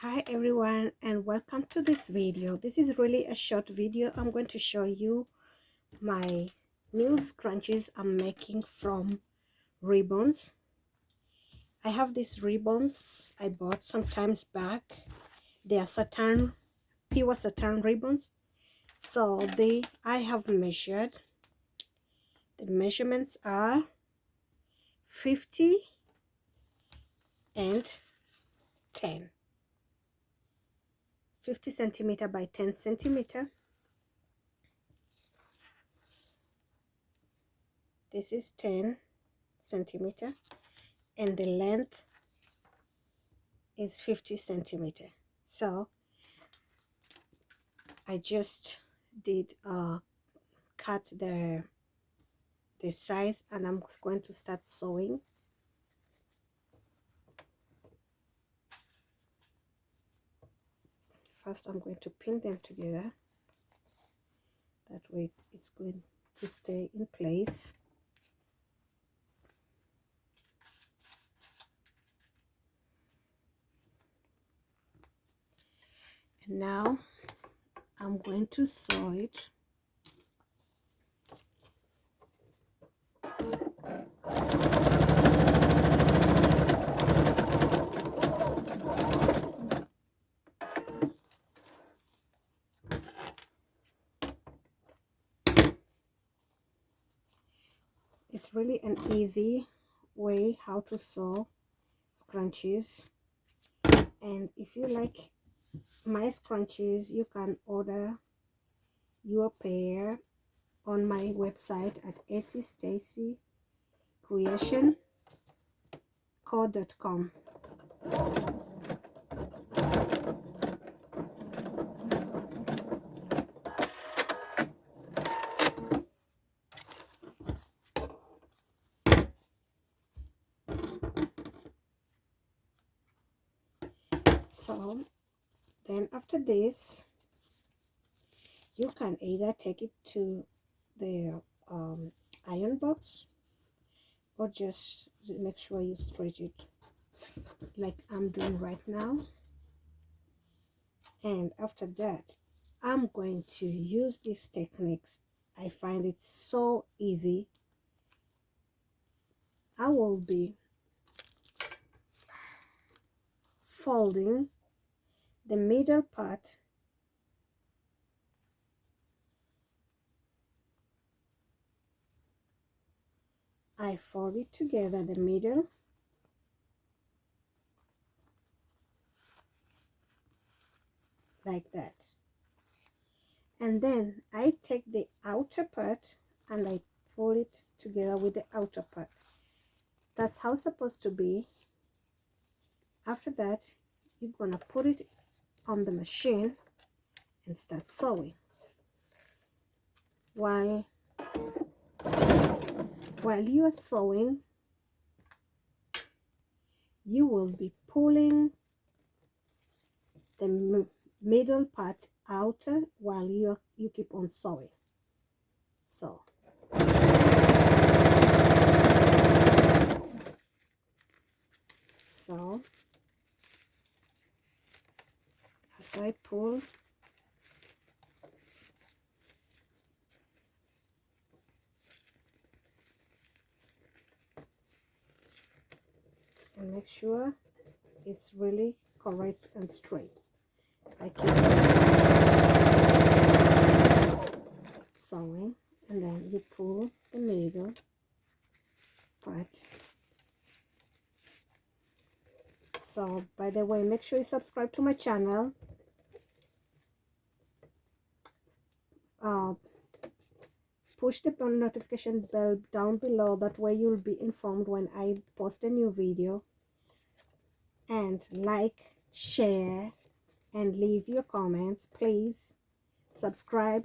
Hi everyone, and welcome to this video. This is really a short video. I'm going to show you my new scrunchies I'm making from ribbons. I have these ribbons I bought some times back. They are satin, pure satin ribbons. So I have measured. The measurements are 50 and 10. 50 centimeter by 10 centimeter. This is 10 centimeter, and the length is 50 centimeter. So I just did cut the size, and I'm going to start sewing. First I'm going to pin them together, that way it's going to stay in place. And now I'm going to sew it. It's really an easy way how to sew scrunchies, and if you like my scrunchies, you can order your pair on my website at acstacycreationco.com. So then after this, you can either take it to the iron box, or just make sure you stretch it like I'm doing right now. And after that, I'm going to use these techniques. I find it so easy. I will be folding the middle part I fold it together, the middle, like that, and then I take the outer part and I pull it together with the outer part. That's how it's supposed to be. After that, you're gonna put it on the machine and start sewing. While you are sewing, you will be pulling the middle part out while you keep on sewing. So as I pull, and make sure it's really correct and straight. I keep sewing, and then you pull the middle part. So by the way, make sure you subscribe to my channel. Push the notification bell down below, that way you'll be informed when I post a new video. And like, share, and leave your comments. Please subscribe.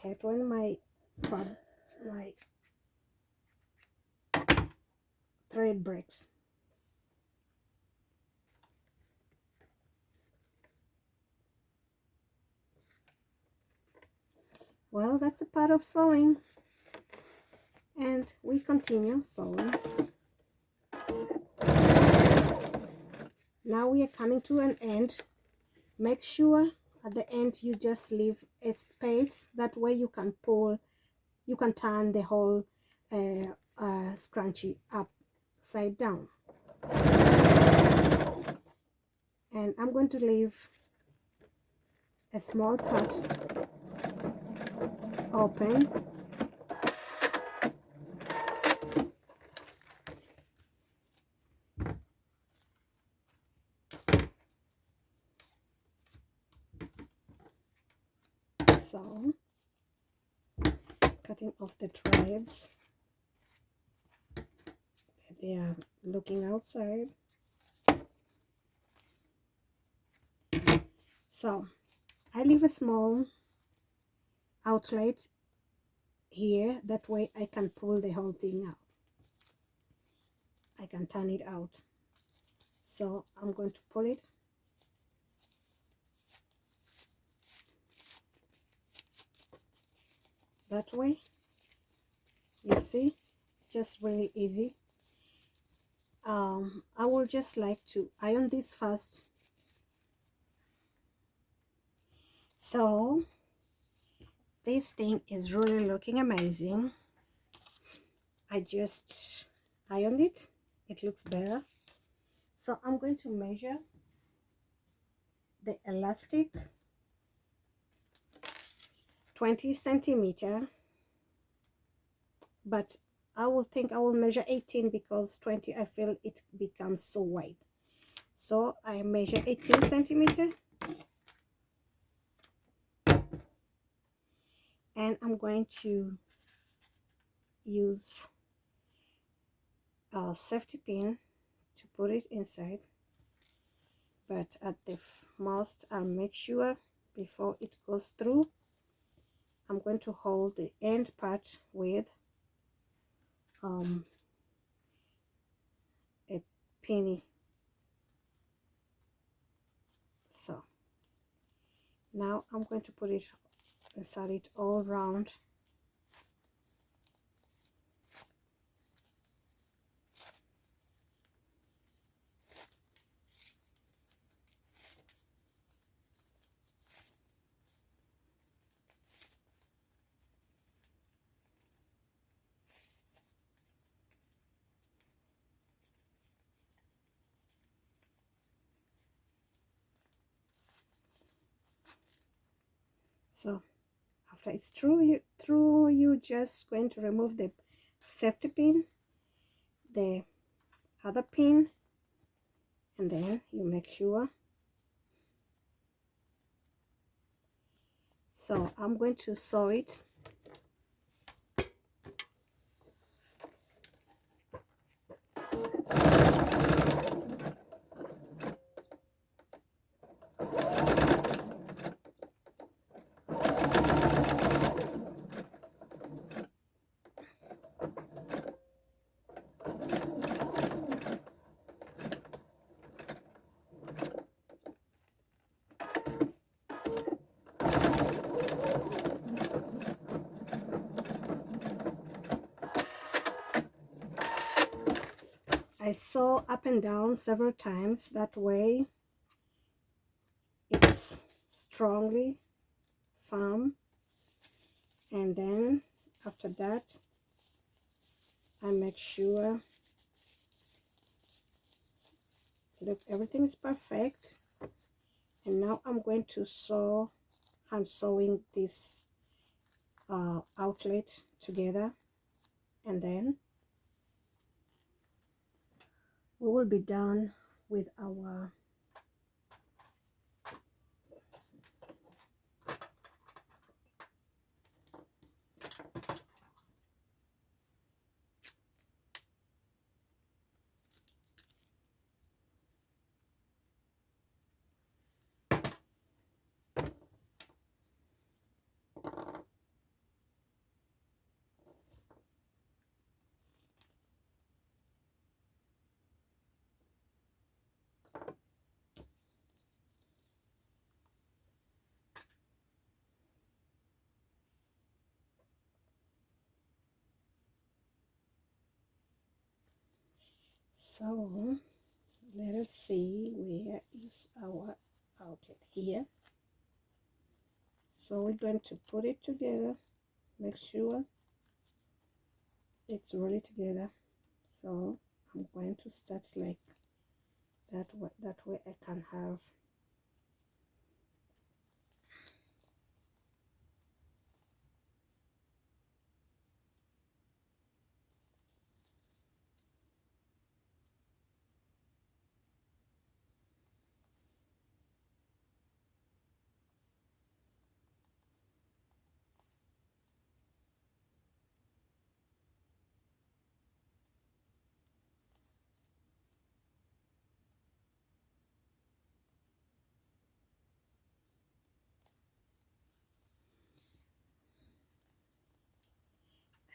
hate when my thread breaks. Well, that's a part of sewing, and we continue sewing. Now we are coming to an end. Make sure at the end you just leave a space, that way you can pull, you can turn the whole scrunchie upside down. And I'm going to leave a small part open. So, cutting off the threads, they are looking outside. So I leave a small outlet here, that way I can pull the whole thing out. I can turn it out. So I'm going to pull it. That way, you see, just really easy. I will just like to iron this first. So this thing is really looking amazing. I just ironed it. It looks better. So I'm going to measure the elastic 20 centimeter, but I will measure 18 because 20 I feel it becomes so wide. So I measure 18 centimeter, and I'm going to use a safety pin to put it inside, but at the most I'll make sure before it goes through. I'm going to hold the end part with a penny. So now I'm going to put it inside it all round. So after it's through, you just going to remove the safety pin, the other pin, and then you make sure. So I'm going to sew it. I sew up and down several times, that way it's strongly firm. And then after that I make sure, look, everything is perfect. And now I'm going to sew, hand sewing this outlet together, and then we will be done with our So let us see, where is our outlet? Here. So we're going to put it together, make sure it's really together. So I'm going to start like that way I can have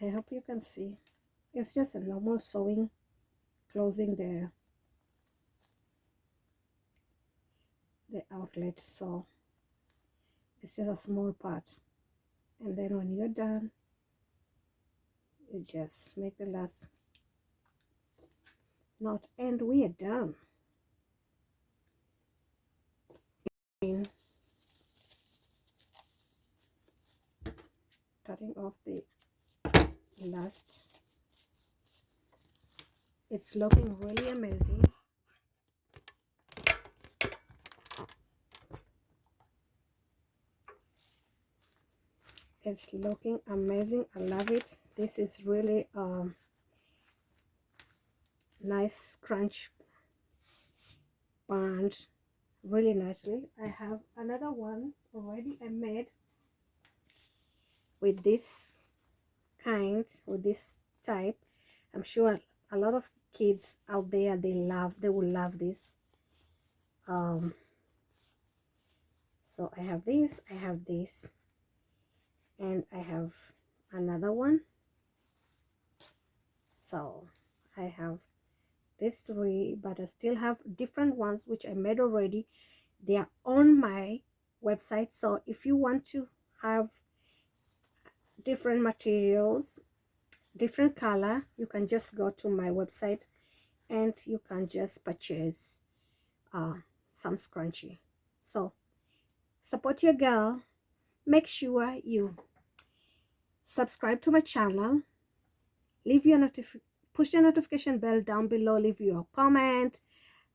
I hope you can see. It's just a normal sewing, closing the outlet, so it's just a small part. And then when you're done, you just make the last knot and we are done. In cutting off the last, it's looking really amazing. It's looking amazing. I love it. This is really nice scrunch band, really nicely. I have another one already I made with this kind, with this type. I'm sure a lot of kids out there, they will love this. So I have this, I have this, and I have another one. So I have these three, but I still have different ones which I made already. They are on my website, so if you want to have different materials, different color, you can just go to my website and you can just purchase some scrunchie. So support your girl. Make sure you subscribe to my channel, leave your push the notification bell down below, leave your comment,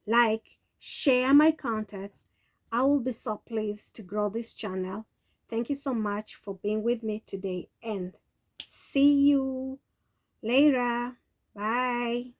like, share my contents. I will be so pleased to grow this channel. Thank you so much for being with me today, and see you later. Bye.